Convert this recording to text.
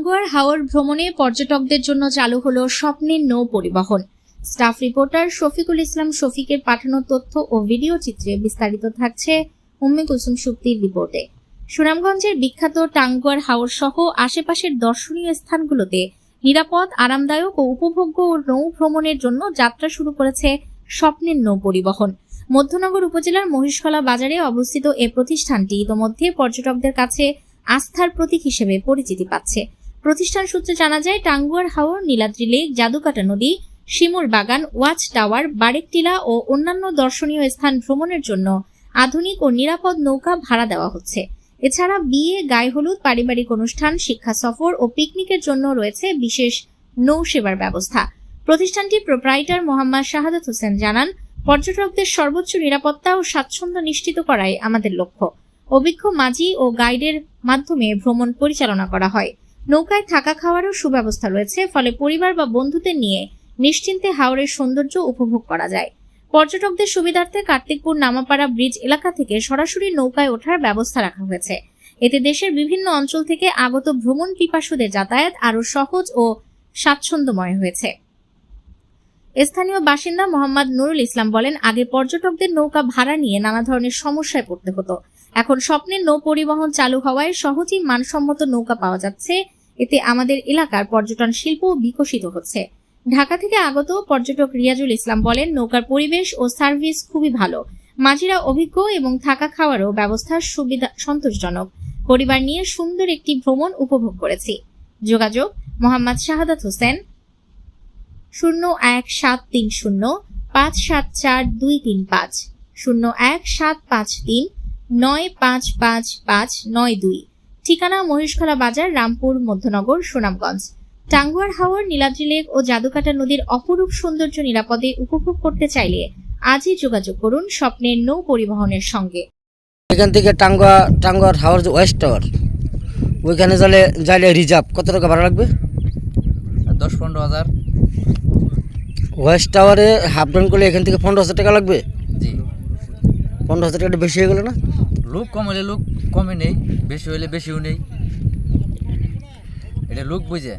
টাঙ্গুয়ার হাওর ভ্রমণে পর্যটকদের জন্য চালু হলো স্বপ্নের নৌ পরিবহন। স্টাফ রিপোর্টার শফিকুল ইসলাম শফিকের পাঠানো তথ্য ও ভিডিও চিত্রে বিস্তারিত থাকছে উম্মে কুলসুম শুক্তির রিপোর্টে। সুনামগঞ্জের বিখ্যাত টাঙ্গুয়ার হাওর সহ আশেপাশের দর্শনীয় স্থানগুলোতে নিরাপদ, আরামদায়ক ও উপভোগ্য নৌ ভ্রমণের জন্য যাত্রা শুরু করেছে স্বপ্নের নৌ পরিবহন। মধ্যনগর উপজেলার মহিষখলা বাজারে অবস্থিত এ প্রতিষ্ঠানটি ইতোমধ্যে পর্যটকদের কাছে আস্থার প্রতীক হিসেবে পরিচিতি পাচ্ছে। প্রতিষ্ঠান সূত্রে জানা যায়, টাঙ্গুয়ার হাওর, নীলাদ্রি লেক, জাদুকাটা নদী, শিমুর বাগান, ওয়াচ টাওয়ার, বারেকটিলা ও অন্যান্য দর্শনীয় স্থান ভ্রমণের জন্য আধুনিক ও নিরাপদ নৌকা ভাড়া দেওয়া হচ্ছে। এছাড়া বিয়ে, গায়ে হলুদ, পারিবারিক অনুষ্ঠান, শিক্ষা সফর ও পিকনিকের জন্য রয়েছে বিশেষ নৌ সেবার ব্যবস্থা। প্রতিষ্ঠানটির প্রোপ্রাইটার মোহাম্মদ শাহাদাত হোসেন জানান, পর্যটকদের সর্বোচ্চ নিরাপত্তা ও স্বাচ্ছন্দ্য নিশ্চিত করাই আমাদের লক্ষ্য। অভিজ্ঞ মাঝি ও গাইডের মাধ্যমে ভ্রমণ পরিচালনা করা হয়। নৌকায় থাকা খাওয়ারও সুব্যবস্থা রয়েছে, ফলে পরিবার বা বন্ধুদের নিয়ে নিশ্চিন্তে হাওরের সৌন্দর্য উপভোগ করা যায়। পর্যটকদের সুবিধার্থে কার্তিকপুর নামাপাড়া ব্রিজ এলাকা থেকে সরাসরি নৌকায় ওঠার ব্যবস্থা রাখা হয়েছে। এতে দেশের বিভিন্ন অঞ্চল থেকে আগত ভ্রমণ পিপাসুদের যাতায়াত আরও সহজ ও স্বাচ্ছন্দ্যময় হয়েছে। স্থানীয় বাসিন্দা মোহাম্মদ নুরুল ইসলাম বলেন, আগে পর্যটকদের নৌকা ভাড়া নিয়ে নানা ধরনের সমস্যায় পড়তে হতো। এখন স্বপ্নের নৌ পরিবহন চালু হওয়ায় সহজেই মানসম্মত নৌকা পাওয়া যাচ্ছে। এতে আমাদের এলাকার পর্যটন শিল্প বিকশিত হচ্ছে। ঢাকা থেকে আগত পর্যটক রিয়াজুল ইসলাম বলেন, নৌকার পরিবেশ ও সার্ভিস খুবই ভালো। মাঝিরা অভিজ্ঞ এবং থাকা খাওয়ারও ব্যবস্থার সুবিধা সন্তোষজনক। পরিবার নিয়ে সুন্দর একটি ভ্রমণ উপভোগ করেছি। যোগাযোগ মোহাম্মদ শাহাদাত হোসেন 01730574235 01753955592। ঠিকানা মহিষখলা বাজার, রামপুর, মধ্যনগর, সুনামগঞ্জ। টাঙ্গুয়ার হাওর, নীলাদ্রি লেক ও জাদুকাটা নদীর অপরূপ সৌন্দর্য নিরাপদে উপভোগ করতে চাইলে আজই যোগাযোগ করুন স্বপ্নের নৌ পরিবহনের সঙ্গে। এখান থেকে টাঙ্গুয়ার হাওর যে ওয়েস্ট টাওয়ার, ওইখানে যাইলে রিজার্ভ কত টাকা ভাড়া লাগবে? 10-15 হাজার। ওয়েস্ট টাওয়ারে হাফ ডাউন করলে এখান থেকে 15,000 টাকা লাগবে। জি, 15,000 টাকাটা বেশি হয়ে গেল না? লোক কম হলে লোক কমে নেই, বেশি হলে বেশিও নেই, এটা লোক বুঝে।